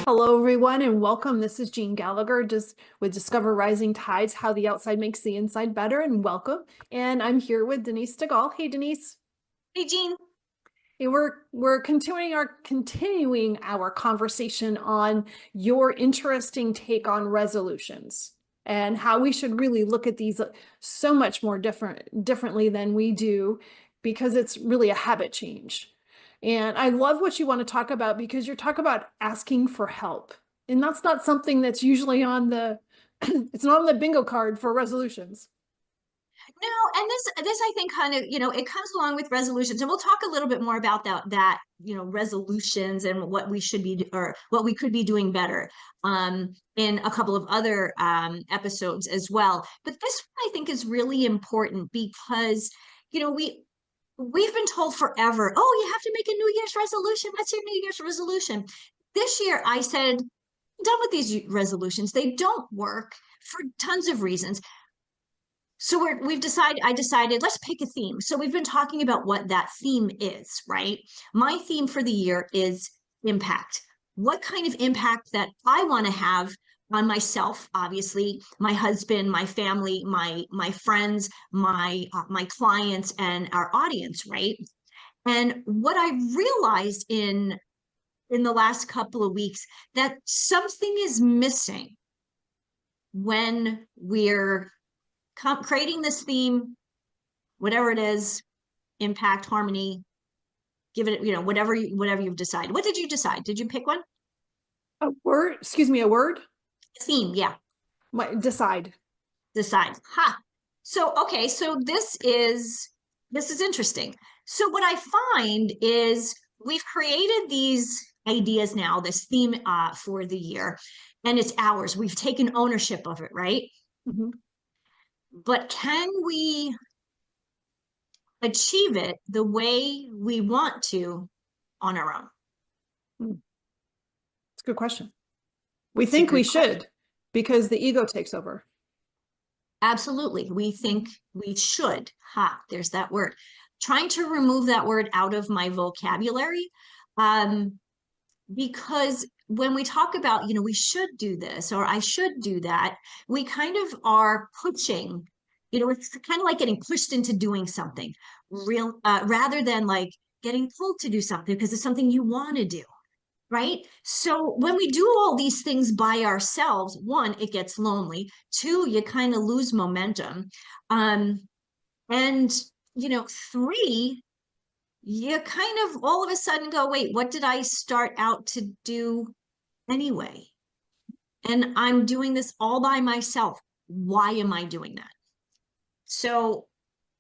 Hello, everyone, and welcome. This is Jean Gallagher, just with Discover Rising Tides, How the Outside Makes the Inside Better, and welcome. And I'm here with Denise DeGaulle. Hey, Denise. Hey, Jean. Hey, we're continuing our conversation on your interesting take on resolutions and how we should really look at these so much more differently than we do, because it's really a habit change. And I love what you want to talk about, because you're talking about asking for help. And that's not something that's usually on the, it's not on the bingo card for resolutions. No, and this I think kind of, it comes along with resolutions, and we'll talk a little bit more about that, resolutions and what we should be or what we could be doing better in a couple of other episodes as well. But this one I think is really important because, we've been told forever, oh, you have to make a New Year's resolution. What's your New Year's resolution? This year I said, I'm done with these resolutions. They don't work for tons of reasons. So I decided, let's pick a theme. So we've been talking about what that theme is, right? My theme for the year is impact. What kind of impact that I want to have on myself, obviously, my husband, my family, my friends, my clients, and our audience, right? And what I realized in the last couple of weeks, that something is missing when we're creating this theme, whatever it is, impact, harmony, give it, whatever you've decided. What did you decide? Did you pick one? A word, excuse me, a word? Theme, yeah. Decide. Decide. Ha. So, okay, so this is interesting. So what I find is we've created these ideas now, this theme for the year, and it's ours. We've taken ownership of it, right? Mm-hmm. But can we achieve it the way we want to on our own? It's a good question. We think we should, because the ego takes over. Absolutely. We think we should. Ha, there's that word. Trying to remove that word out of my vocabulary, because when we talk about, we should do this or I should do that, we kind of are pushing, it's kind of like getting pushed into doing something rather than like getting told to do something because it's something you want to do. Right? So when we do all these things by ourselves, one, it gets lonely. Two, you kind of lose momentum. And, three, you kind of all of a sudden go, wait, what did I start out to do anyway? And I'm doing this all by myself. Why am I doing that? So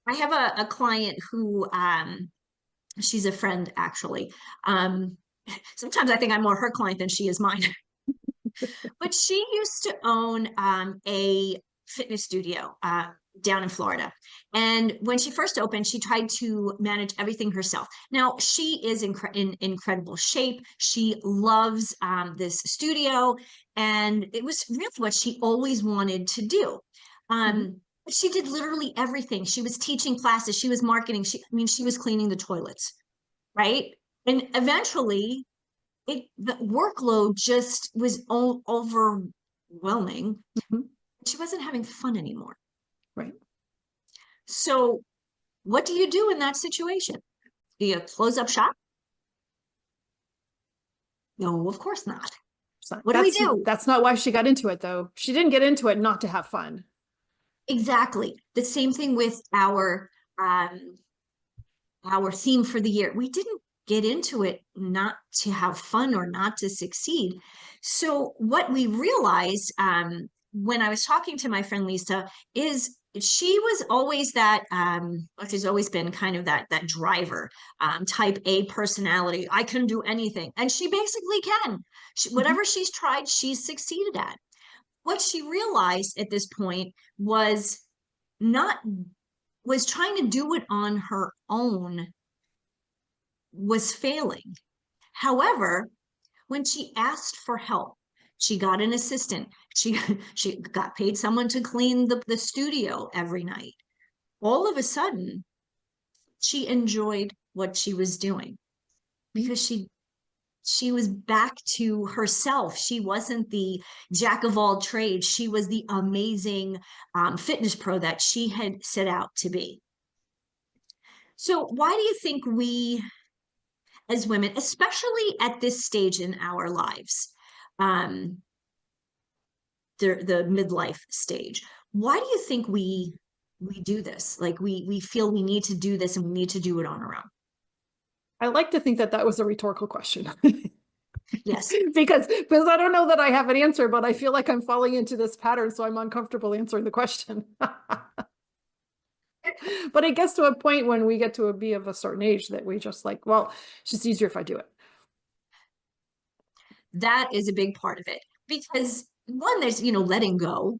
I have a client who, she's a friend actually. Sometimes I think I'm more her client than she is mine. But she used to own a fitness studio down in Florida. And when she first opened, she tried to manage everything herself. Now, she is in incredible shape. She loves this studio. And it was really what she always wanted to do. She did literally everything. She was teaching classes. She was marketing. She was cleaning the toilets, right? And eventually, the workload just was overwhelming. She wasn't having fun anymore. Right. So what do you do in that situation? Do you close up shop? No, of course not. What do we do? That's not why she got into it, though. She didn't get into it not to have fun. Exactly. The same thing with our theme for the year. We didn't get into it not to have fun or not to succeed. So what we realized when I was talking to my friend Lisa is she was always that she's always been kind of that driver, type A personality. I can do anything, and she basically can. Whatever she's tried, she's succeeded at. What she realized at this point was trying to do it on her own was failing. However, when she asked for help, she got an assistant. She got paid someone to clean the studio every night. All of a sudden, she enjoyed what she was doing because she She was back to herself. She wasn't the jack of all trades. She was the amazing fitness pro that she had set out to be. So why do you think we as women, especially at this stage in our lives, um, the midlife stage, why do you think we do this? Like we feel we need to do this and we need to do it on our own. I like to think that that was a rhetorical question. Yes. because I don't know that I have an answer, but I feel like I'm falling into this pattern, so I'm uncomfortable answering the question. But it gets to a point when we get to be of a certain age that we just like, well, it's just easier if I do it. That is a big part of it because one, there's, letting go.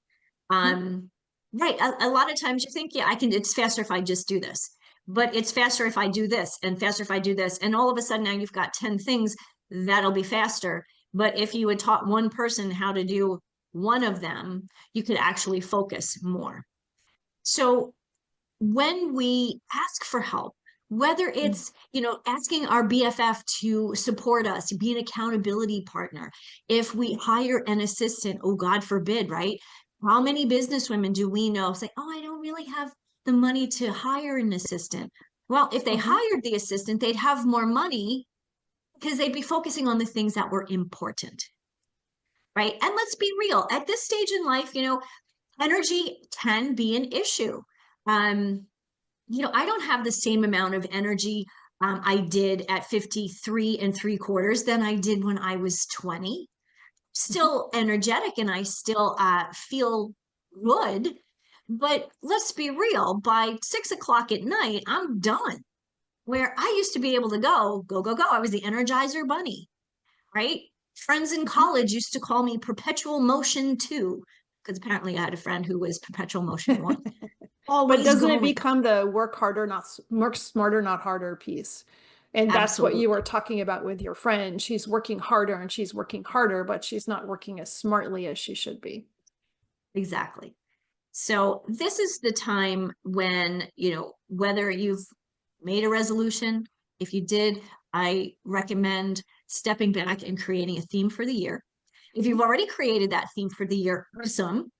Right. A lot of times you think, yeah, it's faster if I just do this, but it's faster if I do this and faster if I do this. And all of a sudden now you've got 10 things that'll be faster. But if you had taught one person how to do one of them, you could actually focus more. So when we ask for help, whether it's, asking our BFF to support us, be an accountability partner, if we hire an assistant, oh, God forbid, right? How many businesswomen do we know say, oh, I don't really have the money to hire an assistant? Well, if they hired the assistant, they'd have more money because they'd be focusing on the things that were important, right? And let's be real, at this stage in life, energy can be an issue. I don't have the same amount of energy I did at 53 and 3/4 than I did when I was 20. Still energetic and I still feel good. But let's be real, by 6 o'clock at night, I'm done. Where I used to be able to go. I was the Energizer Bunny, right? Friends in college used to call me Perpetual Motion 2, because apparently I had a friend who was Perpetual Motion 1. But doesn't it become the work smarter, not harder piece? And that's what you were talking about with your friend. She's working harder and she's working harder, but she's not working as smartly as she should be. Exactly. So this is the time when, whether you've made a resolution, if you did, I recommend stepping back and creating a theme for the year. If you've already created that theme for the year, awesome.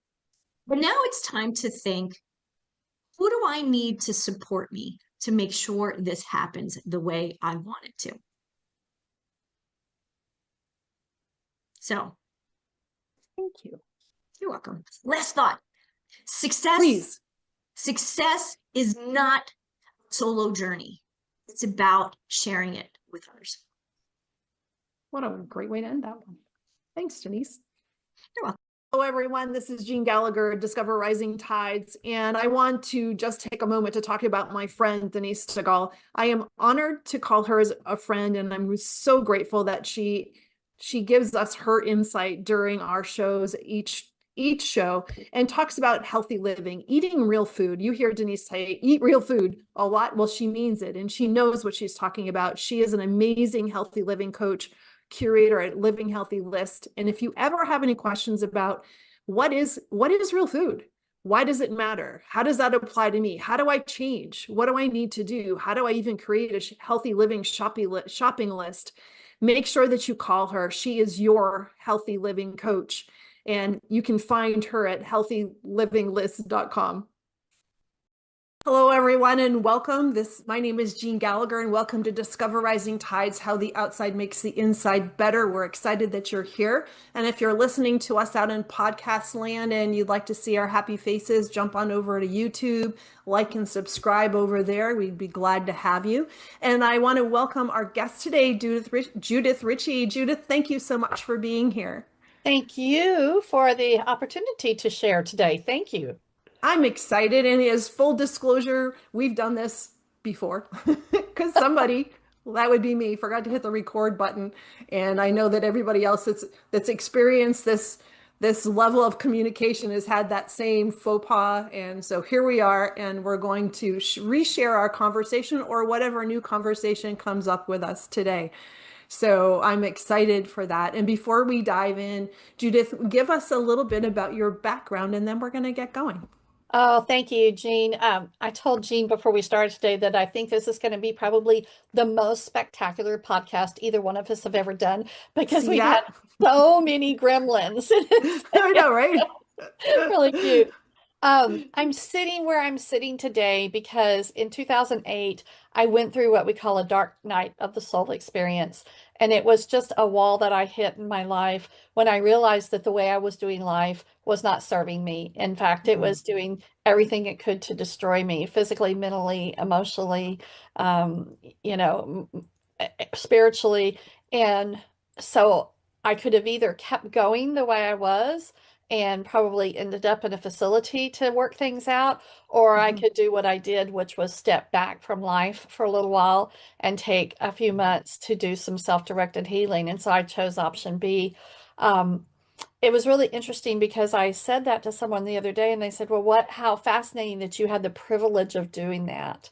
But now it's time to think, who do I need to support me to make sure this happens the way I want it to? So, thank you. You're welcome. Last thought. Success. Please. Success is not a solo journey. It's about sharing it with others. What a great way to end that one. Thanks, Denise. You're welcome. Hello, everyone. This is Jean Gallagher, Discover Rising Tides, and I want to just take a moment to talk about my friend, Denise Segal. I am honored to call her as a friend, and I'm so grateful that she gives us her insight during our shows, each show, and talks about healthy living, eating real food. You hear Denise say, eat real food a lot. Well, she means it, and she knows what she's talking about. She is an amazing healthy living coach, curator at Living Healthy List. And if you ever have any questions about what is real food, why does it matter? How does that apply to me? How do I change? What do I need to do? How do I even create a healthy living shopping list? Make sure that you call her. She is your healthy living coach, and you can find her at healthylivinglist.com. Hello, everyone, and welcome. My name is Jean Gallagher, and welcome to Discover Rising Tides, How the Outside Makes the Inside Better. We're excited that you're here. And if you're listening to us out in podcast land and you'd like to see our happy faces, jump on over to YouTube, like and subscribe over there. We'd be glad to have you. And I want to welcome our guest today, Judith Richey. Judith, thank you so much for being here. Thank you for the opportunity to share today. Thank you. I'm excited, and as full disclosure, we've done this before because somebody, well, that would be me, forgot to hit the record button. And I know that everybody else that's experienced this level of communication has had that same faux pas. And so here we are, and we're going to reshare our conversation or whatever new conversation comes up with us today. So I'm excited for that. And before we dive in, Judith, give us a little bit about your background, and then we're going to get going. Oh, thank you, Jean. I told Jean before we started today that I think this is going to be probably the most spectacular podcast either one of us have ever done because See we've had that? so many gremlins. I know, right? Really cute. I'm sitting where I'm sitting today because in 2008, I went through what we call a dark night of the soul experience. And it was just a wall that I hit in my life when I realized that the way I was doing life was not serving me. In fact, it Mm, was doing everything it could to destroy me physically, mentally, emotionally, um, you know, spiritually. And so I could have either kept going the way I was and probably ended up in a facility to work things out, or I mhm, could do what I did, which was step back from life for a little while and take a few months to do some self-directed healing. And so I chose option B. Um, it was really interesting because I said that to someone the other day and they said, well, how fascinating that you had the privilege of doing that.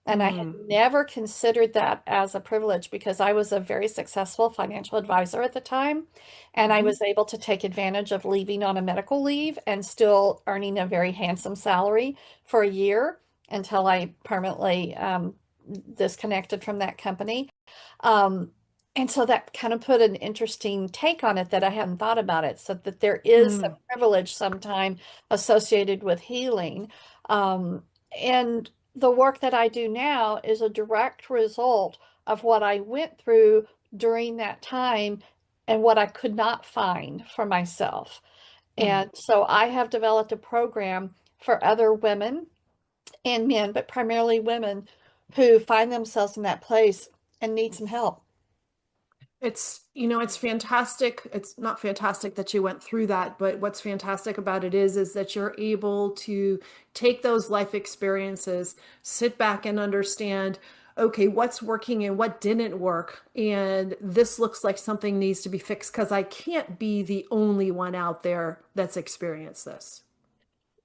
And I had mm, never considered that as a privilege because I was a very successful financial advisor at the time. And I mhm, was able to take advantage of leaving on a medical leave and still earning a very handsome salary for a year until I permanently disconnected from that company. Um, and so that kind of put an interesting take on it that I hadn't thought about it. So that there is a mm, privilege sometime associated with healing. And the work that I do now is a direct result of what I went through during that time and what I could not find for myself. mm. And so I have developed a program for other women and men, but primarily women who find themselves in that place and need some help. It's fantastic. It's not fantastic that you went through that, but what's fantastic about it is that you're able to take those life experiences, sit back and understand, okay, what's working and what didn't work. And this looks like something needs to be fixed because I can't be the only one out there that's experienced this.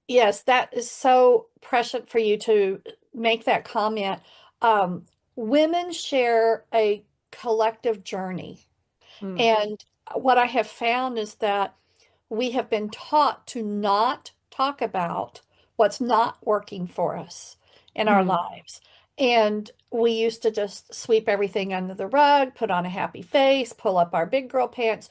Yes, that is so prescient for you to make that comment. Um, Women share a collective journey. Mm, And what I have found is that we have been taught to not talk about what's not working for us in our mm, lives. And we used to just sweep everything under the rug, put on a happy face, pull up our big girl pants,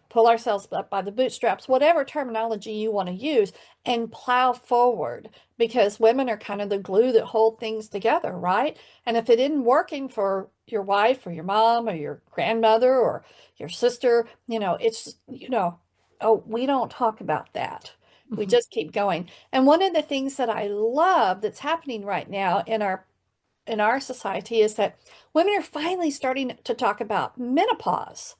pull ourselves up by the bootstraps, whatever terminology you want to use, and plow forward because women are kind of the glue that hold things together, right? And if it isn't working for your wife or your mom or your grandmother or your sister, oh, we don't talk about that. We mhm, just keep going. And one of the things that I love that's happening right now in our society is that women are finally starting to talk about menopause.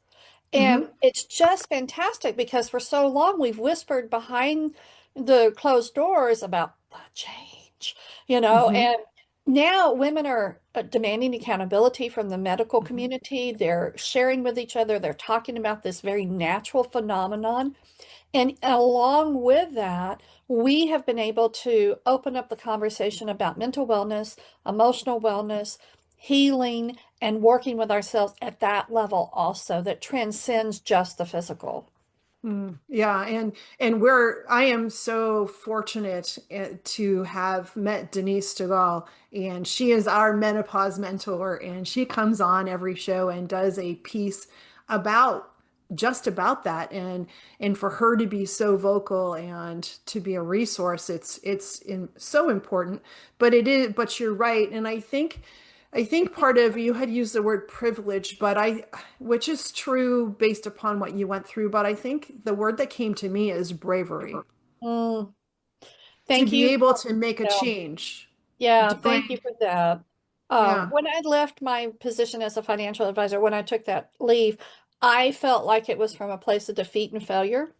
And mhm, it's just fantastic because for so long we've whispered behind the closed doors about the change, mhm, and now women are demanding accountability from the medical mhm. community. They're sharing with each other. They're talking about this very natural phenomenon. And along with that, we have been able to open up the conversation about mental wellness, emotional wellness, healing, and working with ourselves at that level also that transcends just the physical. Yeah, and I am so fortunate to have met Denise DeGaulle, and she is our menopause mentor, and she comes on every show and does a piece about just about that, and for her to be so vocal and to be a resource, so important. But you're right, and I think part of you had used the word privilege, which is true based upon what you went through, but I think the word that came to me is bravery. Mm, To thank be you. able to make a Yeah, change. yeah, thank you Brave. for that. Yeah. When I left my position as a financial advisor, when I took that leave, I felt like it was from a place of defeat and failure.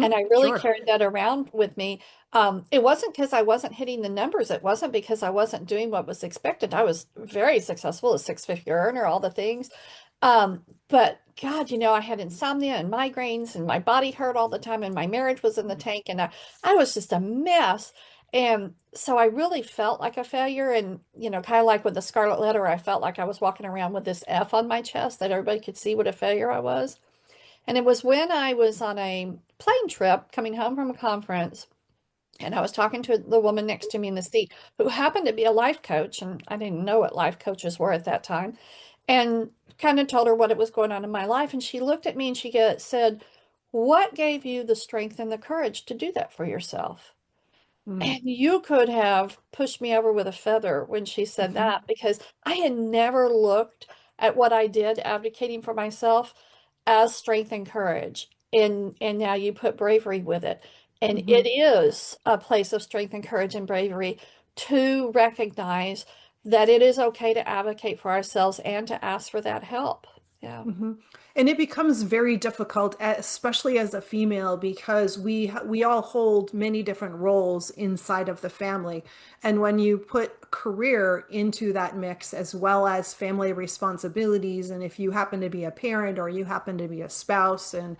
And I really Sure. carried that around with me. It wasn't because I wasn't hitting the numbers. It wasn't because I wasn't doing what was expected. I was very successful, a six-figure earner, all the things. But God, I had insomnia and migraines, and my body hurt all the time, and my marriage was in the tank, and I was just a mess. And so I really felt like a failure. And, kind of like with the Scarlet Letter, I felt like I was walking around with this F on my chest that everybody could see what a failure I was. And it was when I was on a plane trip coming home from a conference, And I was talking to the woman next to me in the seat who happened to be a life coach, and I didn't know what life coaches were at that time, and kind of told her what it was going on in my life. And she looked at me and said, "What gave you the strength and the courage to do that for yourself?" Mm. And you could have pushed me over with a feather when she said Mhm. that, because I had never looked at what I did advocating for myself as strength and courage. And now you put bravery with it. And it Mhm. is a place of strength and courage and bravery to recognize that it is okay to advocate for ourselves and to ask for that help. Yeah. Mhm. And it becomes very difficult, especially as a female, because we all hold many different roles inside of the family. And when you put career into that mix, as well as family responsibilities, and if you happen to be a parent or you happen to be a spouse, and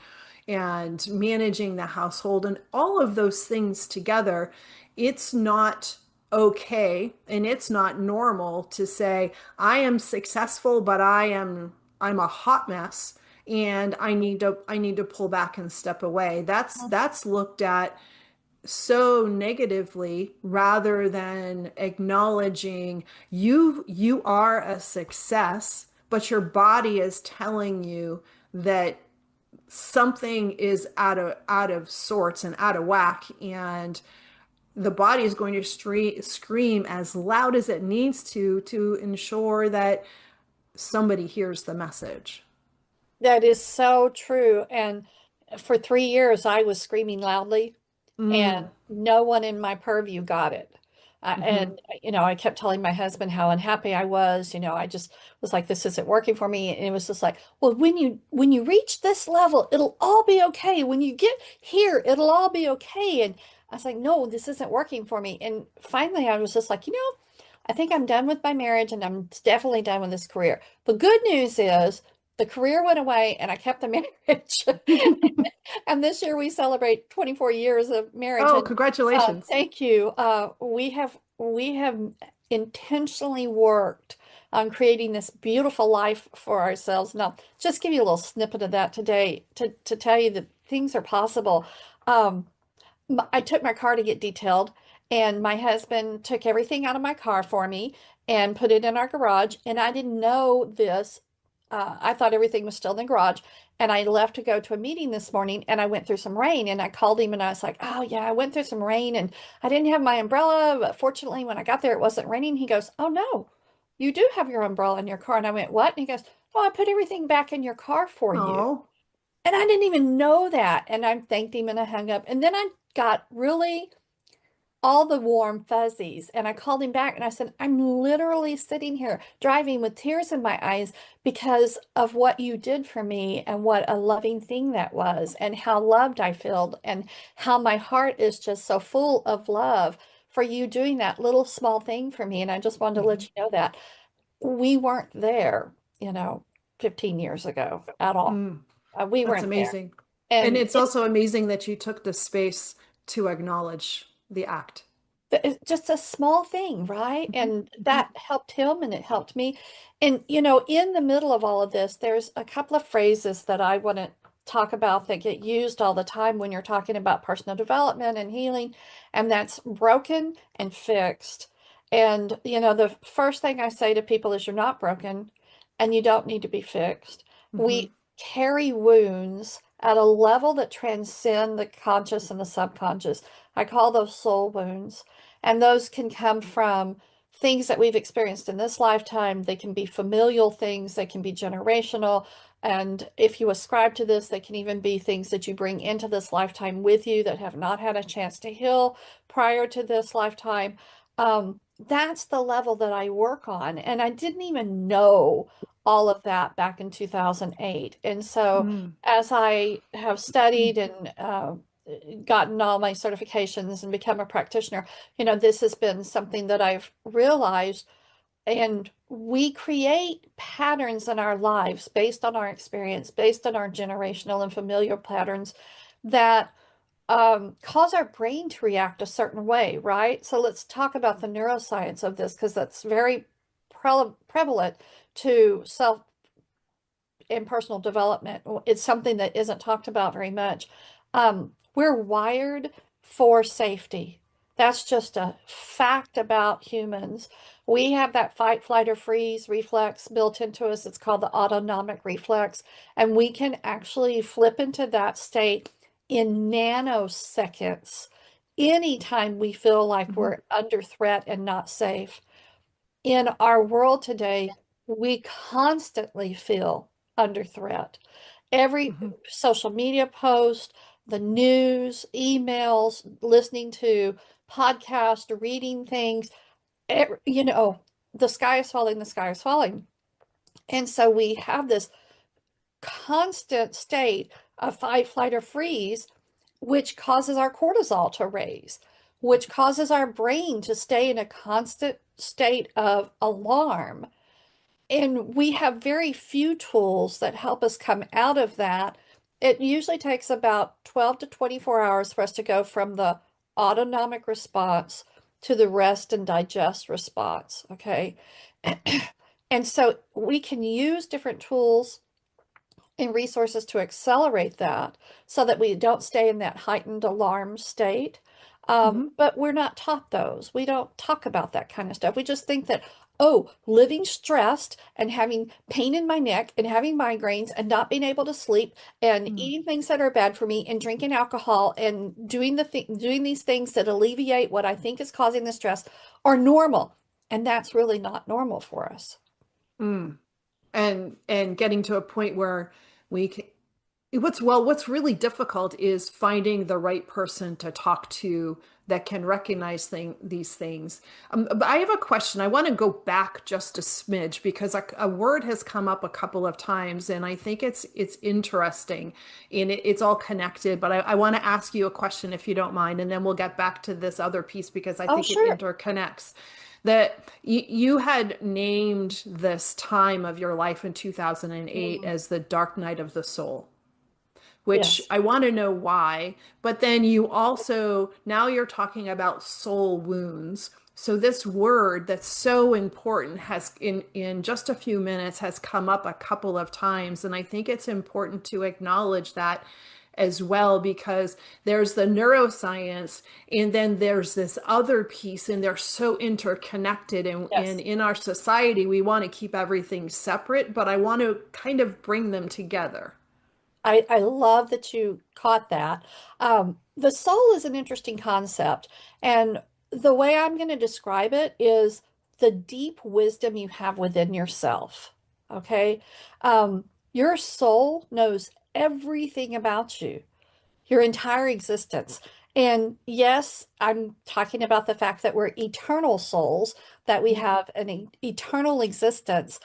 managing the household and all of those things together, it's not okay and it's not normal to say I am successful, but I'm a hot mess and I need to pull back and step away. That's looked at so negatively rather than acknowledging you are a success, but your body is telling you that something is out of sorts and out of whack, and the body is going to scream as loud as it needs to ensure that somebody hears the message. That is so true. And for 3 years, I was screaming loudly, and Mm. no one in my purview got it. Hmm. And I kept telling my husband how unhappy I was. I just was like, this isn't working for me. And it was just like, well, when you reach this level, it'll all be okay. When you get here, it'll all be okay. And I was like, no, this isn't working for me. And finally, I was just like, I think I'm done with my marriage, and I'm definitely done with this career. The good news is the career went away and I kept the marriage. And this year we celebrate 24 years of marriage. Oh, And congratulations. thank you. We have intentionally worked on creating this beautiful life for ourselves. And I'll just give you a little snippet of that today to tell you that things are possible. Um, I took my car to get detailed, and my husband took everything out of my car for me and put it in our garage. And I didn't know this. I thought everything was still in the garage. And I left to go to a meeting this morning, and I went through some rain, and I called him and I was like, "Oh yeah, I went through some rain and I didn't have my umbrella, but fortunately when I got there it wasn't raining." He goes, "Oh no, you do have your umbrella in your car." And I went, "What?" And he goes, "Oh, I put everything back in your car for you." Oh. And I didn't even know that. And I thanked him and I hung up. And then I got really all the warm fuzzies. And I called him back and I said, "I'm literally sitting here driving with tears in my eyes because of what you did for me, and what a loving thing that was, and how loved I feel, and how my heart is just so full of love for you doing that little small thing for me. And I just wanted to let Mhm. you know that we weren't there, you know, 15 years ago at all. Mm. We That's weren't there. amazing. And And it's also amazing that you took the space to acknowledge the act. it's just a small thing, right? Mhm. And Mhm. that helped him and it helped me. And, in the middle of all of this, there's a couple of phrases that I want to talk about that get used all the time when you're talking about personal development and healing, and that's broken and fixed. And, the first thing I say to people is, you're not broken and you don't need to be fixed. Mhm. We carry wounds at a level that transcend the conscious and the subconscious. I call those soul wounds. And those can come from things that we've experienced in this lifetime. They can be familial things, they can be generational. And if you ascribe to this, they can even be things that you bring into this lifetime with you that have not had a chance to heal prior to this lifetime. That's the level that I work on. And I didn't even know all of that back in 2008. And so Mm. as I have studied and gotten all my certifications and become a practitioner, this has been something that I've realized. And we create patterns in our lives based on our experience, based on our generational and familiar patterns that cause our brain to react a certain way, right? So let's talk about the neuroscience of this, because that's very prevalent to self and personal development. It's something that isn't talked about very much. We're wired for safety. That's just a fact about humans. We have that fight, flight, or freeze reflex built into us. It's called the autonomic reflex. And we can actually flip into that state in nanoseconds anytime we feel like Mhm. we're under threat and not safe. In our world today, we constantly feel under threat. Every Mhm. social media post, the news, emails, listening to podcasts, reading things, you know, the sky is falling, the sky is falling. And so we have this constant state of fight, flight, or freeze, which causes our cortisol to raise, which causes our brain to stay in a constant state of alarm. And we have very few tools that help us come out of that. It usually takes about 12 to 24 hours for us to go from the autonomic response to the rest and digest response. Okay. And so we can use different tools and resources to accelerate that so that we don't stay in that heightened alarm state. Mhm. But we're not taught those. We don't talk about that kind of stuff. We just think that, oh, living stressed and having pain in my neck and having migraines and not being able to sleep and Mm. eating things that are bad for me and drinking alcohol and doing these things that alleviate what I think is causing the stress are normal. And that's really not normal for us. Mm. And getting to a point where we can, what's really difficult is finding the right person to talk to that can recognize these things. But I have a question. I want to go back just a smidge because a word has come up a couple of times, and I think it's interesting, and it's all connected. But I want to ask you a question if you don't mind, and then we'll get back to this other piece because I Oh, think it sure. interconnects. That you had named this time of your life in 2008 Mm, as the dark night of the soul, which yes. I want to know why. But then you also, now you're talking about soul wounds. So this word that's so important has in just a few minutes has come up a couple of times. And I think it's important to acknowledge that as well, because there's the neuroscience and then there's this other piece, and they're so interconnected. And Yes. in our society, we want to keep everything separate, but I want to kind of bring them together. I love that you caught that. The soul is an interesting concept. And the way I'm going to describe it is the deep wisdom you have within yourself. Okay. Your soul knows everything about you, your entire existence. And yes, I'm talking about the fact that we're eternal souls, that we have an eternal existence.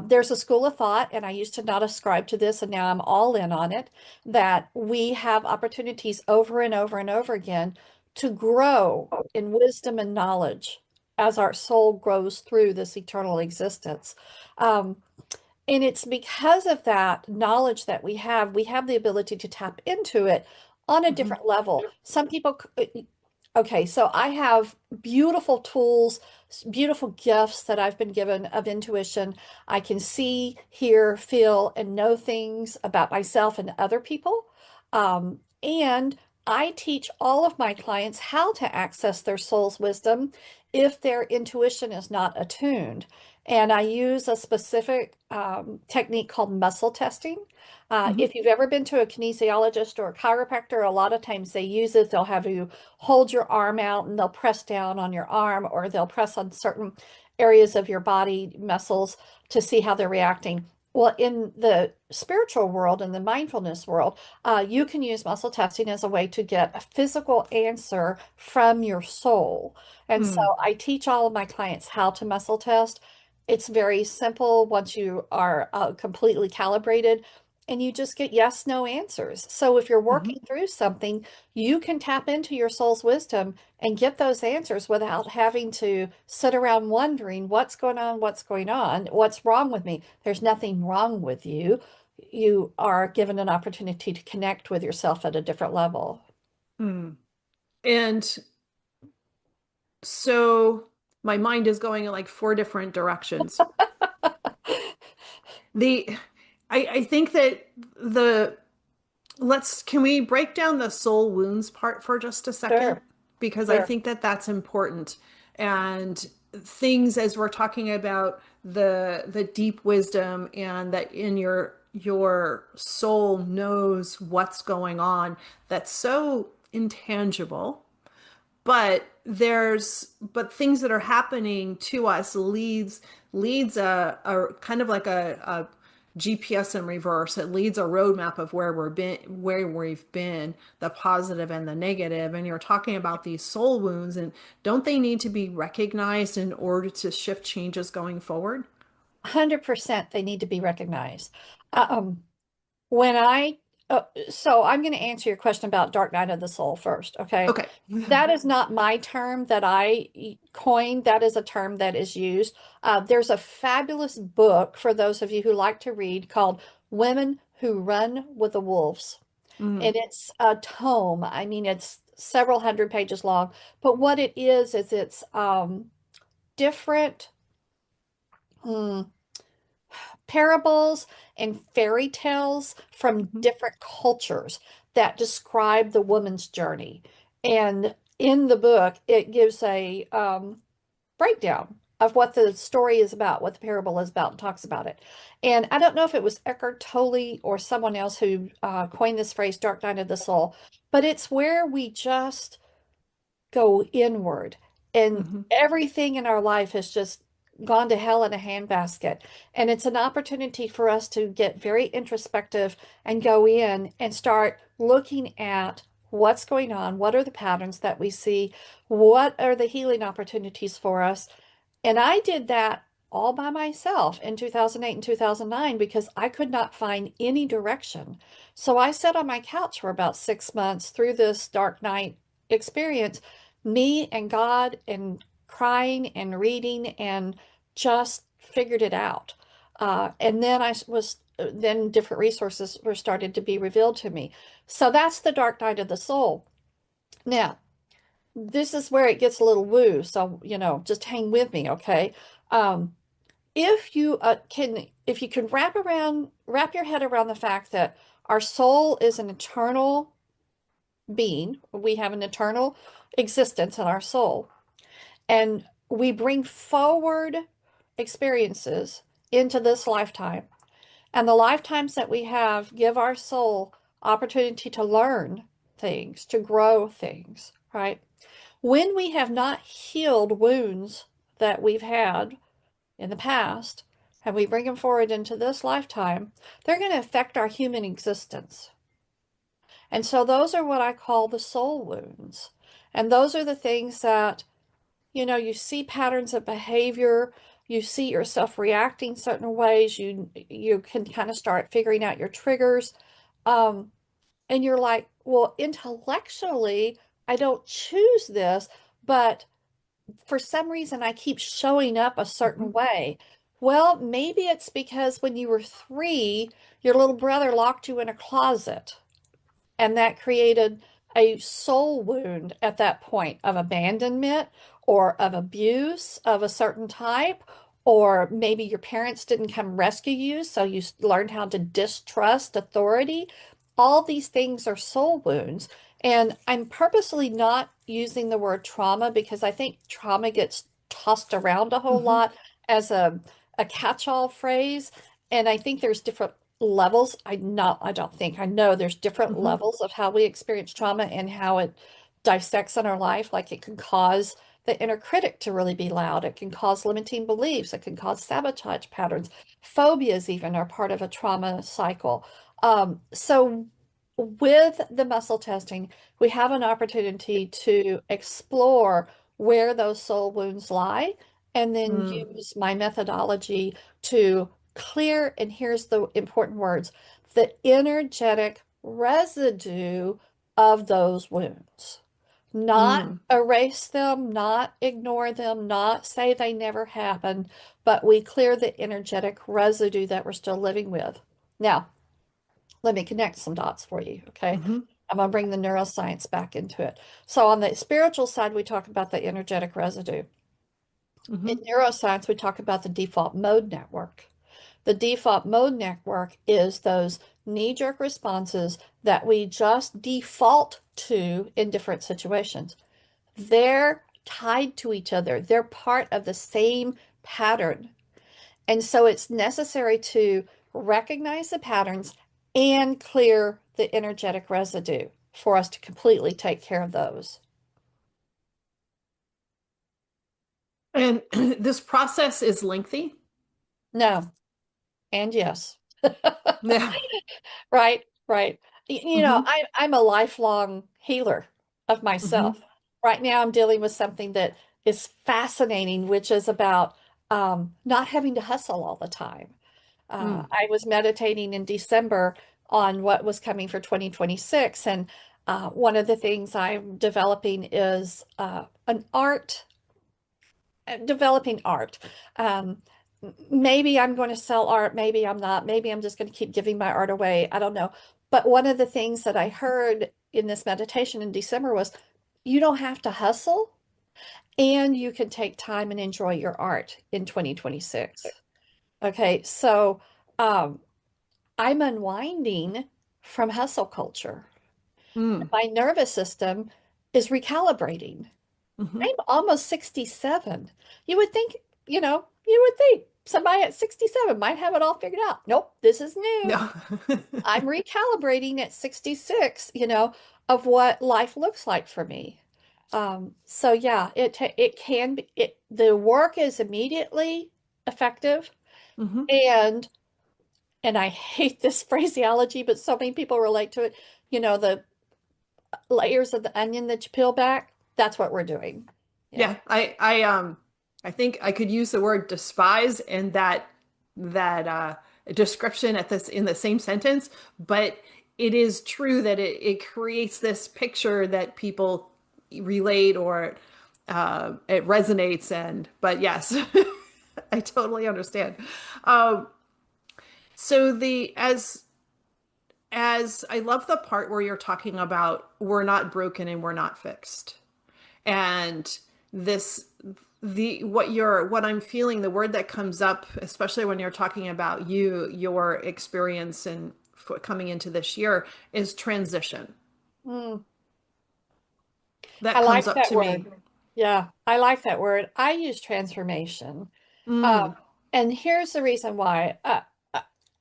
There's a school of thought, and I used to not ascribe to this, and now I'm all in on it, that we have opportunities over and over and over again to grow in wisdom and knowledge as our soul grows through this eternal existence. Um, and it's because of that knowledge that we have the ability to tap into it on a Mhm. different level. Some people, okay, so I have beautiful tools, beautiful gifts that I've been given of intuition. I can see, hear, feel, and know things about myself and other people. And I teach all of my clients how to access their soul's wisdom if their intuition is not attuned. And I use a specific technique called muscle testing. Mhm. If you've ever been to a kinesiologist or a chiropractor, a lot of times they use it. They'll have you hold your arm out and they'll press down on your arm, or they'll press on certain areas of your body muscles to see how they're reacting. Well, in the spiritual world and the mindfulness world, you can use muscle testing as a way to get a physical answer from your soul. And so Mm. I teach all of my clients how to muscle test. It's very simple once you are completely calibrated, and you just get yes, no answers. So if you're Mhm. working through something, you can tap into your soul's wisdom and get those answers without having to sit around wondering what's going on, what's wrong with me. There's nothing wrong with you. You are given an opportunity to connect with yourself at a different level. Mm. And so my mind is going in like four different directions. The I think that the can we break down the soul wounds part for just a second? Sure. because I Sure. think that that's important. And things, as we're talking about the deep wisdom, and that in your soul knows what's going on, that's so intangible, but things that are happening to us leads a kind of like a GPS in reverse. It leads a roadmap of where we've been, the positive and the negative. And you're talking about these soul wounds, and don't they need to be recognized in order to shift changes going forward? 100% they need to be recognized. Um, when I, so I'm going to answer your question about Dark Night of the Soul first, okay? Okay. That is not my term that I coined. That is a term that is used. There's a fabulous book for those of you who like to read called Women Who Run with the Wolves. Mm, And it's a tome. I mean, it's several hundred pages long. But what it is it's different hmm, parables and fairy tales from mhm, different cultures that describe the woman's journey. And in the book, it gives a breakdown of what the story is about, what the parable is about, and talks about it. And I don't know if it was Eckhart Tolle or someone else who coined this phrase, Dark Night of the Soul, but it's where we just go inward and mhm, everything in our life has just gone to hell in a handbasket. And it's an opportunity for us to get very introspective and go in and start looking at what's going on, what are the patterns that we see, what are the healing opportunities for us. And I did that all by myself in 2008 and 2009 because I could not find any direction. So I sat on my couch for about 6 months through this dark night experience, me and God, and crying and reading, and just figured it out. And then then different resources were started to be revealed to me. So that's the dark night of the soul. Now, this is where it gets a little woo. So, just hang with me, okay? Um, if you can wrap your head around the fact that our soul is an eternal being, we have an eternal existence in our soul, and we bring forward experiences into this lifetime, and the lifetimes that we have give our soul opportunity to learn things, to grow things, right? When we have not healed wounds that we've had in the past, and we bring them forward into this lifetime, they're going to affect our human existence. And so those are what I call the soul wounds. And those are the things that, you see patterns of behavior, you see yourself reacting certain ways, you can kind of start figuring out your triggers. Um, and you're like, well, intellectually, I don't choose this, but for some reason I keep showing up a certain mhm, way. Well, maybe it's because when you were 3, your little brother locked you in a closet, and that created a soul wound at that point of abandonment or of abuse of a certain type. Or maybe your parents didn't come rescue you, so you learned how to distrust authority. All these things are soul wounds. And I'm purposely not using the word trauma because I think trauma gets tossed around a whole mhm, lot as a catch-all phrase. And I think there's different levels. I don't think, I know there's different mhm, levels of how we experience trauma and how it dissects in our life. Like it can cause the inner critic to really be loud. It can cause limiting beliefs. It can cause sabotage patterns. Phobias even are part of a trauma cycle. So with the muscle testing, we have an opportunity to explore where those soul wounds lie, and then mm, use my methodology to clear, and here's the important words, the energetic residue of those wounds. Not mm, erase them, not ignore them, not say they never happened, but we clear the energetic residue that we're still living with. Now, let me connect some dots for you, okay? mhm, I'm going to bring the neuroscience back into it. So, on the spiritual side, we talk about the energetic residue. In mhm, neuroscience, we talk about the default mode network. The default mode network is those knee-jerk responses that we just default to in different situations. they're tied to each other. They're part of the same pattern. And so it's necessary to recognize the patterns and clear the energetic residue for us to completely take care of those. And this process is lengthy. No, and yes. Yeah. Right, right. You know, Hmm. I'm a lifelong healer of myself. Hmm. Right now, I'm dealing with something that is fascinating, which is about not having to hustle all the time. Mm. I was meditating in December on what was coming for 2026, and one of the things I'm developing is an art developing art. Um, Maybe I'm going to sell art, maybe I'm not, maybe I'm just going to keep giving my art away. I don't know. But one of the things that I heard in this meditation in December was you don't have to hustle and you can take time and enjoy your art in 2026. Okay, so um, I'm unwinding from hustle culture. Mm. My nervous system is recalibrating. Hmm. I'm almost 67. You would think, you would think somebody at 67 might have it all figured out. Nope, this is new. No. I'm recalibrating at 66, of what life looks like for me. So yeah, it can be the work is immediately effective Hmm. and I hate this phraseology, but so many people relate to it. The layers of the onion that you peel back, that's what we're doing. Yeah. Yeah, I think I could use the word despise and that description at this in the same sentence, but it is true that it creates this picture that people relate or it resonates and but yes, I totally understand. Um, so the as I love the part where you're talking about we're not broken and we're not fixed. And this what I'm feeling, the word that comes up, especially when you're talking about your experience and coming into this year is transition. Mm. That I comes like up that to me. word. Yeah, I like that word. I use transformation. Mm, And here's the reason why. Uh,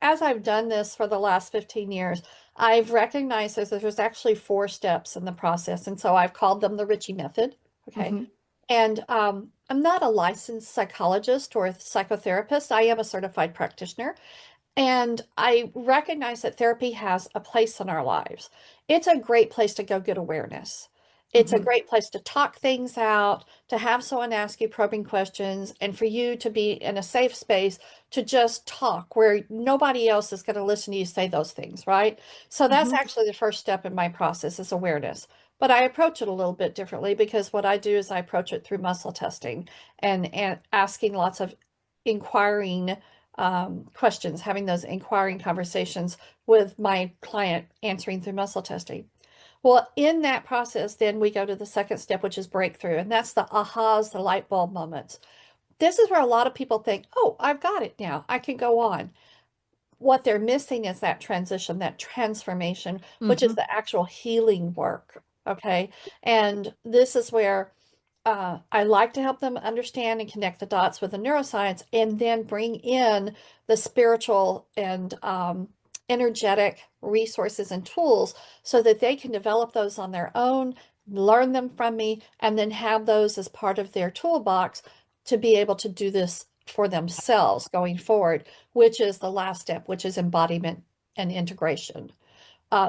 as I've done this for the last 15 years, I've recognized that there's actually 4 steps in the process. And so I've called them the Richey method. Okay. hmm. And I'm not a licensed psychologist or a psychotherapist. I am a certified practitioner. And I recognize that therapy has a place in our lives. It's a great place to go get awareness. It's a Hmm. great place to talk things out, to have someone ask you probing questions, and for you to be in a safe space to just talk where nobody else is going to listen to you say those things, right? So that's Hmm. actually the first step in my process is awareness. But I approach it a little bit differently because what I do is I approach it through muscle testing and asking lots of inquiring questions, having those inquiring conversations with my client, answering through muscle testing. Well, in that process, then we go to the second step, which is breakthrough. And that's the ahas, the light bulb moments. This is where a lot of people think, oh, I've got it now. I can go on. What they're missing is that transition, that transformation, which is Hmm. the actual healing work. Okay. And this is where I like to help them understand and connect the dots with the neuroscience and then bring in the spiritual and energetic resources and tools so that they can develop those on their own, learn them from me, and then have those as part of their toolbox to be able to do this for themselves going forward, which is the last step, which is embodiment and integration.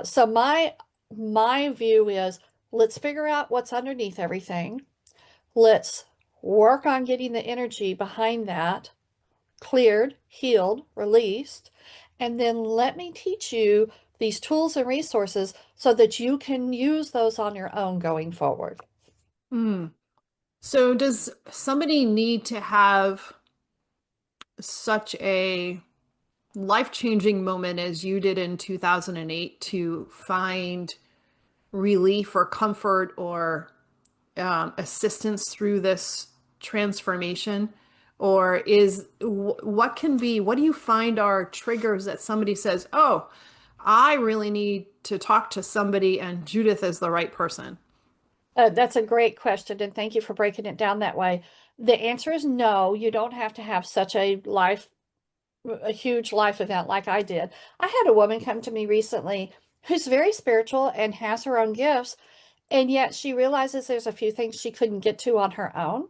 So my view is let's figure out what's underneath everything. Let's work on getting the energy behind that cleared, healed, released, and then let me teach you these tools and resources so that you can use those on your own going forward. Mm. So does somebody need to have such a life-changing moment as you did in 2008 to find relief or comfort or assistance through this transformation? Or what can be, what do you find are triggers that somebody says, oh, I really need to talk to somebody and Judith is the right person? That's a great question, and thank you for breaking it down that way. The answer is no, you don't have to have such a huge life event like I did. I had a woman come to me recently who's very spiritual and has her own gifts, and yet she realizes there's a few things she couldn't get to on her own.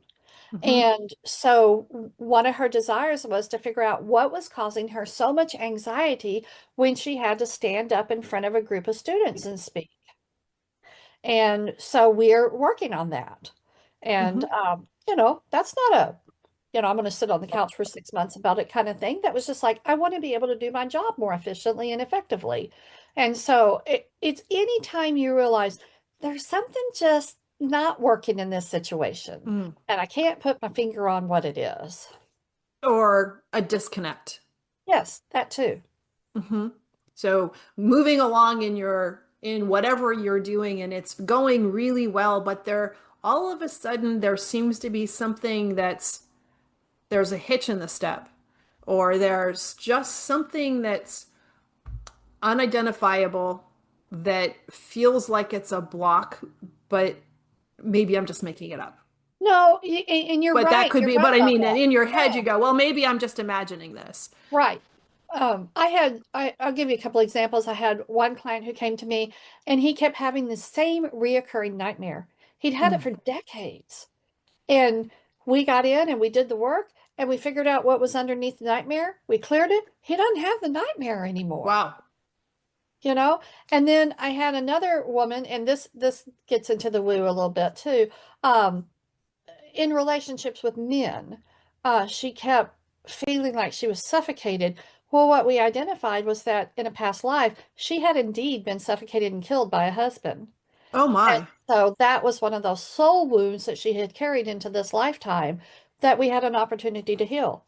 Mhm. And so one of her desires was to figure out what was causing her so much anxiety when she had to stand up in front of a group of students and speak. And so we're working on that. And, Mhm. that's not I'm going to sit on the couch for 6 months about it kind of thing. That was just like, I want to be able to do my job more efficiently and effectively. And so it's anytime you realize there's something just not working in this situation, Mm. and I can't put my finger on what it is. Or a disconnect. Yes, that too. Hmm. So moving along in whatever you're doing and it's going really well, but there all of a sudden there seems to be something there's a hitch in the step, or there's just something that's unidentifiable that feels like it's a block, but maybe I'm just making it up. No, and you're But that right. could You're be, right but I about mean, that. in your head, you Yeah. go, well, maybe I'm just imagining this. Right. I'll give you a couple examples. I had one client who came to me and he kept having the same reoccurring nightmare. He'd had it Mm. for decades. And we got in and we did the work and we figured out what was underneath the nightmare. We cleared it. He doesn't have the nightmare anymore. Wow. You know? And then I had another woman, and this gets into the woo a little bit too. Um, in relationships with men, she kept feeling like she was suffocated. Well, what we identified was that in a past life, she had indeed been suffocated and killed by a husband. Oh And my. so that was one of those soul wounds that she had carried into this lifetime that we had an opportunity to heal.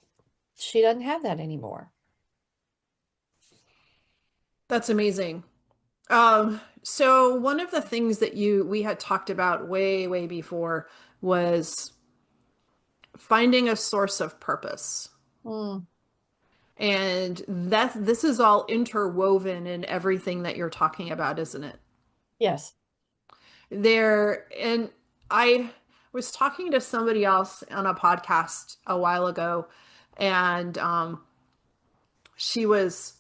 She doesn't have that anymore. That's amazing. So one of the things that we had talked about way, way before was finding a source of purpose. Mm, And this is all interwoven in everything that you're talking about, isn't it? yes. And I was talking to somebody else on a podcast a while ago, and she was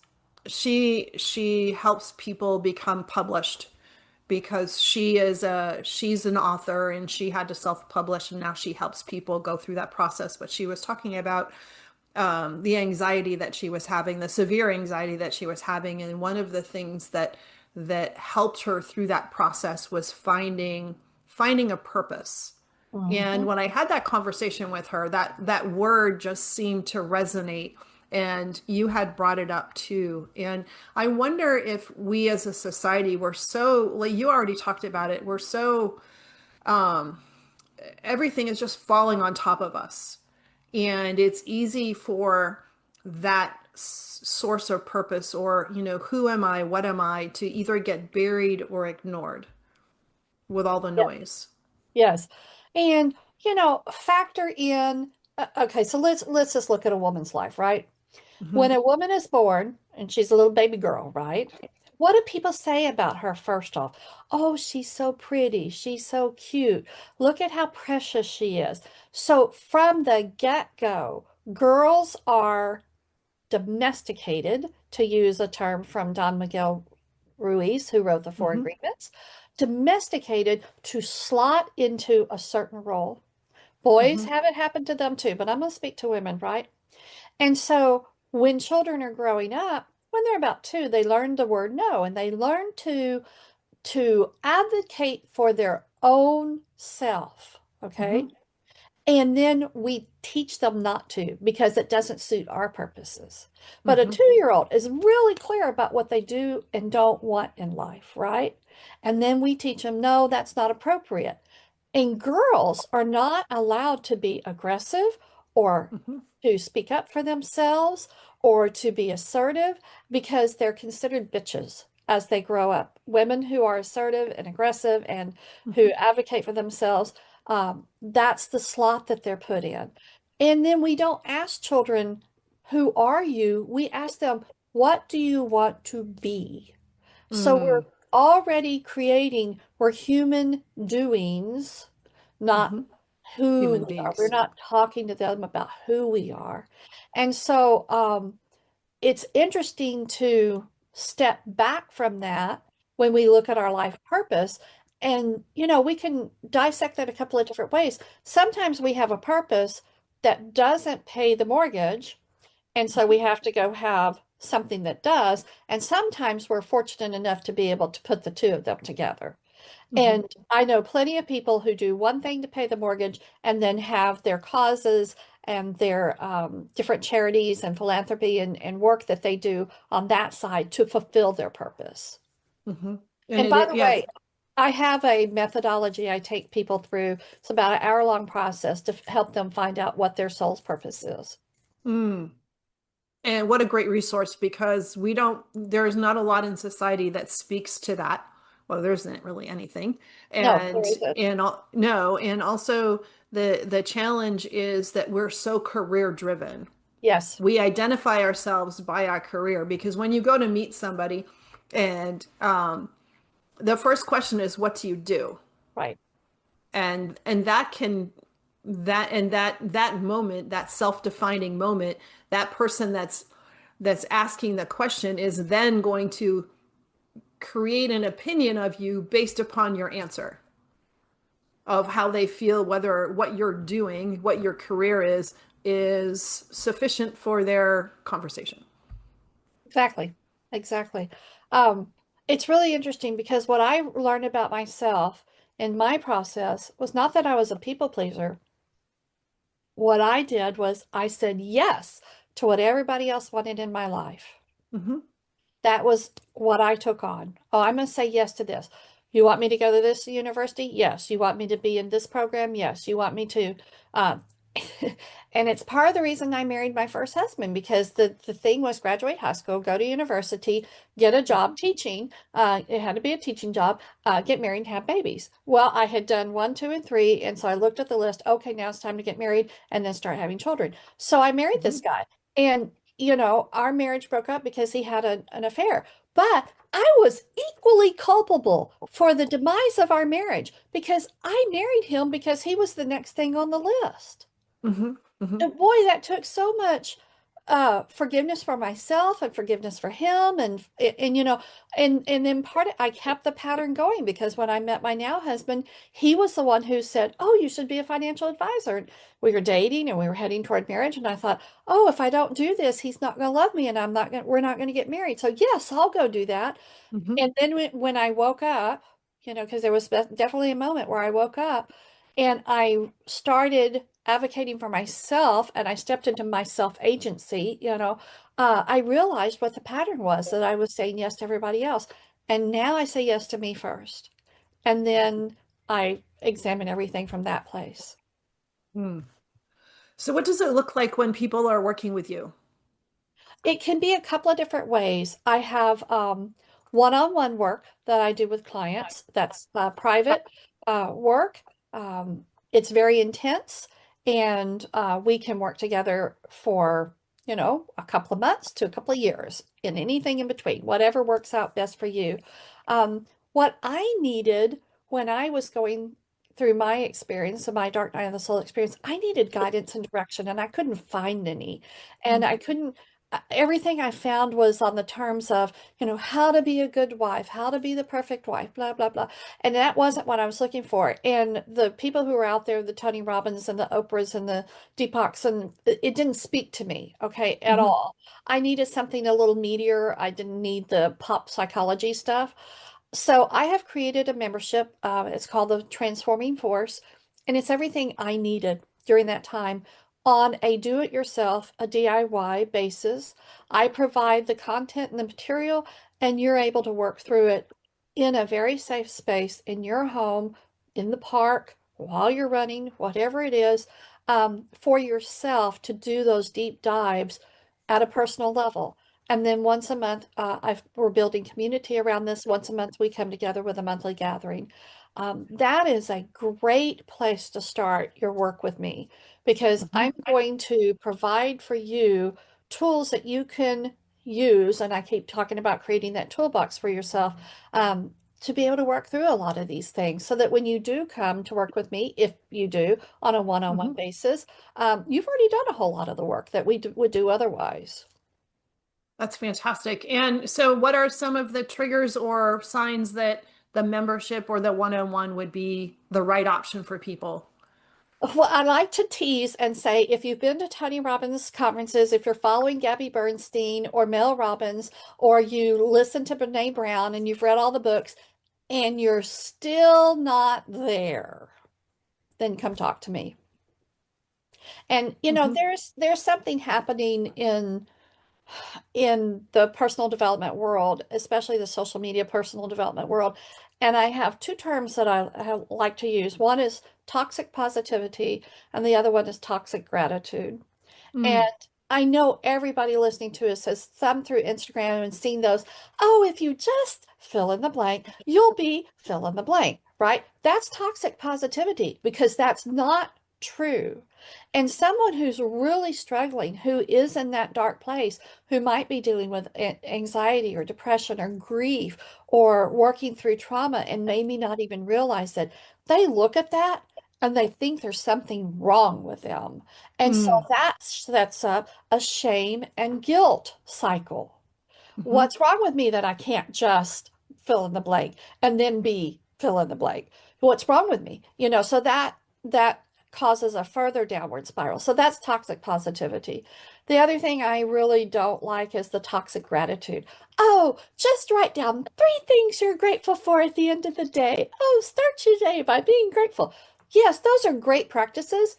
she helps people become published because she's an author and she had to self-publish, and now she helps people go through that process. But she was talking about the anxiety that she was having, the severe anxiety that she was having, and one of the things that helped her through that process was finding a purpose. And Hmm. when I had that conversation with her, that word just seemed to resonate. And you had brought it up too. And I wonder if we as a society, we're so, like you already talked about it, we're so, everything is just falling on top of us. And it's easy for that source of purpose, or, who am I? What am I? To either get buried or ignored with all the Yeah. noise. Yes. And, factor in, okay, so let's just look at a woman's life, right? Hmm. When a woman is born and she's a little baby girl, right? What do people say about her first off? Oh, she's so pretty. She's so cute. Look at how precious she is. So from the get-go, girls are domesticated, to use a term from Don Miguel Ruiz, who wrote the Four Hmm. Agreements, domesticated to slot into a certain role. Boys Hmm. have it happen to them too, but I'm going to speak to women, right? And so when children are growing up, when they're about two, they learn the word no, and they learn to advocate for their own self. Okay. Hmm. And then we teach them not to because it doesn't suit our purposes. But a Hmm. 2-year-old is really clear about what they do and don't want in life, right? And then we teach them, no, that's not appropriate. And girls are not allowed to be aggressive or Hmm. to speak up for themselves or to be assertive because they're considered bitches as they grow up. Women who are assertive and aggressive and who Hmm. advocate for themselves, that's the slot that they're put in. And then we don't ask children, who are you? We ask them, what do you want to be? So we're Mm. already creating We're human doings, not Mm-hmm. who Human we are. We're beings. not talking to them about who we are. And so it's interesting to step back from that when we look at our life purpose. And, we can dissect that a couple of different ways. Sometimes we have a purpose that doesn't pay the mortgage, and so we have to go have something that does. And sometimes we're fortunate enough to be able to put the two of them together. Mm-hmm. And I know plenty of people who do one thing to pay the mortgage and then have their causes and their different charities and philanthropy and work that they do on that side to fulfill their purpose. Mm-hmm. And And by it, the yes. way, I have a methodology I take people through. It's about an hour-long process to help them find out what their soul's purpose is. Mm. And what a great resource, because there's not a lot in society that speaks to that. Well, there isn't really anything. No, And, there isn't. no, and also the challenge is that we're so career driven. Yes, We identify ourselves by our career, because when you go to meet somebody and the first question is, what do you do? right. And that can that moment, that self-defining moment, that person that's asking the question is then going to create an opinion of you based upon your answer, of how they feel, whether what you're doing, what your career is sufficient for their conversation. Exactly. Exactly. Um, it's really interesting because what I learned about myself in my process was not that I was a people pleaser. What I did was I said yes to what everybody else wanted in my life. Hmm. That was what I took on. Oh, I'm going to say yes to this. You want me to go to this university? Yes. You want me to be in this program? Yes. You want me to, um, and it's part of the reason I married my first husband, because the thing was graduate high school, go to university, get a job teaching. It had to be a teaching job, get married and have babies. Well, I had done one, two, and three. And so I looked at the list. Okay, now it's time to get married and then start having children. So I married Hmm. this guy. And our marriage broke up because he had an affair. But I was equally culpable for the demise of our marriage because I married him because he was the next thing on the list. Hmm. Hmm. And boy, that took so much forgiveness for myself and forgiveness for him, and then I kept the pattern going because when I met my now husband, he was the one who said, "Oh, you should be a financial advisor." And we were dating and we were heading toward marriage, and I thought, "Oh, if I don't do this, he's not going to love me, and we're not going to get married. So yes, I'll go do that." Hmm. And then when I woke up, because there was definitely a moment where I woke up and I started advocating for myself and I stepped into my self-agency, I realized what the pattern was, that I was saying yes to everybody else. And now I say yes to me first. And then I examine everything from that place. Hmm. So what does it look like when people are working with you? It can be a couple of different ways. I have one-on-one work that I do with clients. That's private work. It's very intense, and we can work together for, a couple of months to a couple of years, and anything in between, whatever works out best for you. What I needed when I was going through my experience, my dark night of the soul experience, I needed guidance and direction, and I couldn't find any. And I couldn't everything I found was on the terms of, how to be a good wife, how to be the perfect wife, blah, blah, blah. And that wasn't what I was looking for. And the people who were out there, the Tony Robbins and the Oprahs and the Deepaks, and it didn't speak to me, okay, at Hmm. all. I needed something a little meatier. I didn't need the pop psychology stuff. So I have created a membership. It's called the Transforming Force, and it's everything I needed during that time on a do-it-yourself, a DIY basis. I provide the content and the material, and you're able to work through it in a very safe space in your home, in the park, while you're running, whatever it is, for yourself to do those deep dives at a personal level. And then once a month, we're building community around this. Once a month, we come together with a monthly gathering. That is a great place to start your work with me because Hmm. I'm going to provide for you tools that you can use. And I keep talking about creating that toolbox for yourself. to be able to work through a lot of these things so that when you do come to work with me, if you do on a one-on-one basis, you've already done a whole lot of the work that we would do otherwise. That's fantastic. And so what are some of the triggers or signs that the membership or the one-on-one would be the right option for people? Well, I like to tease and say, if you've been to Tony Robbins conferences, if you're following Gabby Bernstein or Mel Robbins, or you listen to Brene Brown and you've read all the books and you're still not there, then come talk to me. And, you know, there's something happening in the personal development world, especially the social media personal development world. And I have two terms that I like to use. One is toxic positivity, and the other one is toxic gratitude. And I know everybody listening to us has thumbed through Instagram and seen those. Oh, if you just fill in the blank, you'll be fill in the blank, right? That's toxic positivity because that's not true. And someone who's really struggling, who is in that dark place, who might be dealing with anxiety or depression or grief or working through trauma and maybe not even realize that, they look at that and they think there's something wrong with them. And so that sets up a shame and guilt cycle. What's wrong with me that I can't just fill in the blank and then be fill in the blank? What's wrong with me? You know, so that causes a further downward spiral. So that's toxic positivity. The other thing I really don't like is the toxic gratitude. Oh, just write down 3 things you're grateful for at the end of the day. Oh, start your day by being grateful. Yes, those are great practices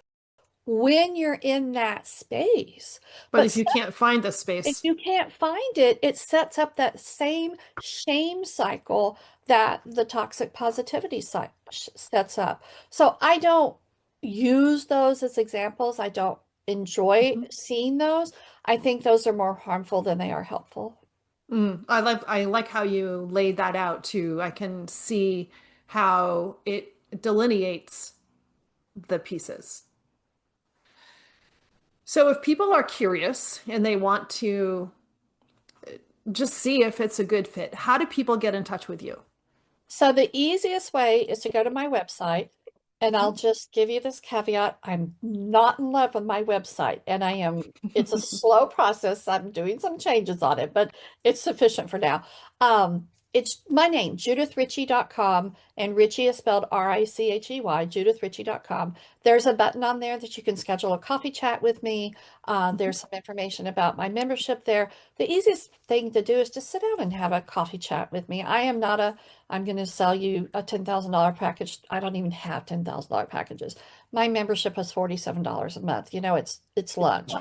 when you're in that space. But if you can't find the If space, you can't find it, it sets up that same shame cycle that the toxic positivity sets up. So I don't use those as examples. I don't enjoy seeing those. I think those are more harmful than they are helpful. I like how you laid that out too. I can see how it delineates the pieces. So if people are curious and they want to just see if it's a good fit, how do people get in touch with you? So the easiest way is to go to my website, and I'll just give you this caveat. I'm not in love with my website, and it's a slow process. I'm doing some changes on it, but it's sufficient for now. It's my name, judithrichey.com, and Richey is spelled Richey, judithrichey.com. There's a button on there that you can schedule a coffee chat with me. There's some information about my membership there. The easiest thing to do is to sit down and have a coffee chat with me. I'm going to sell you a $10,000 package. I don't even have $10,000 packages. My membership is $47 a month. You know, it's lunch.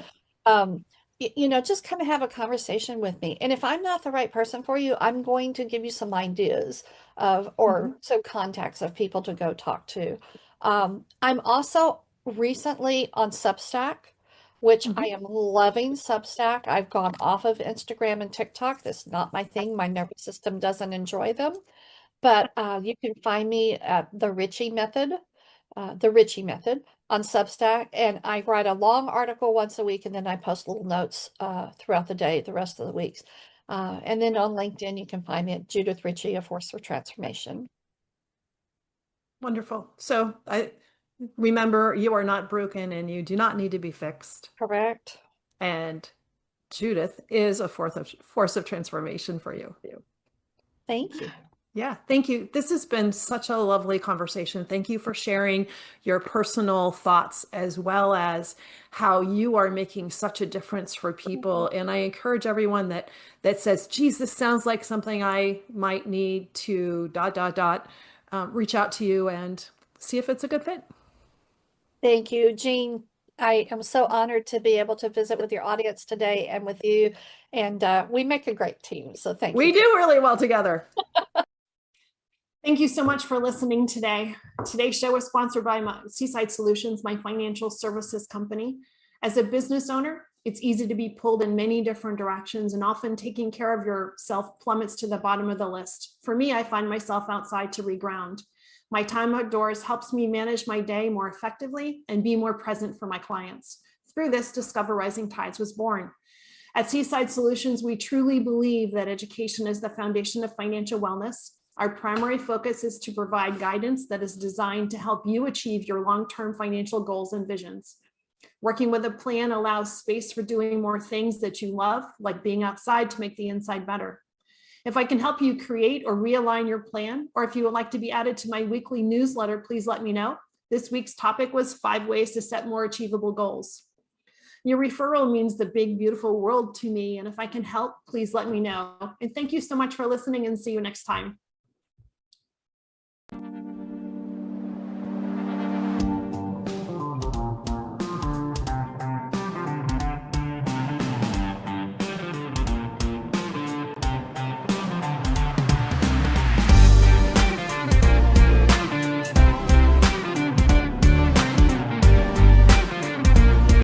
You know, just come and have a conversation with me. And if I'm not the right person for you, I'm going to give you some ideas or some contacts of people to go talk to. I'm also recently on Substack, which I am loving Substack. I've gone off of Instagram and TikTok. That's not my thing. My nervous system doesn't enjoy them. But you can find me at the Richey Method on Substack, and I write a long article once a week, and then I post little notes throughout the day, the rest of the weeks. And then on LinkedIn, you can find me at Judith Richey, A Force for Transformation. Wonderful. So I remember, you are not broken and you do not need to be fixed. Correct. And Judith is a force of transformation for you. Thank you. Yeah, thank you. This has been such a lovely conversation. Thank you for sharing your personal thoughts as well as how you are making such a difference for people. And I encourage everyone that says, geez, this sounds like something I might need to ... reach out to you and see if it's a good fit. Thank you, Jean. I am so honored to be able to visit with your audience today and with you. And we make a great team. So thank you. We do really well together. Thank you so much for listening today. Today's show was sponsored by Seaside Solutions, my financial services company. As a business owner, it's easy to be pulled in many different directions, and often taking care of yourself plummets to the bottom of the list. For me, I find myself outside to reground. My time outdoors helps me manage my day more effectively and be more present for my clients. Through this, Discover Rising Tides was born. At Seaside Solutions, we truly believe that education is the foundation of financial wellness. Our primary focus is to provide guidance that is designed to help you achieve your long-term financial goals and visions. Working with a plan allows space for doing more things that you love, like being outside to make the inside better. If I can help you create or realign your plan, or if you would like to be added to my weekly newsletter, please let me know. This week's topic was 5 ways to set more achievable goals. Your referral means the big, beautiful world to me. And if I can help, please let me know. And thank you so much for listening, and see you next time.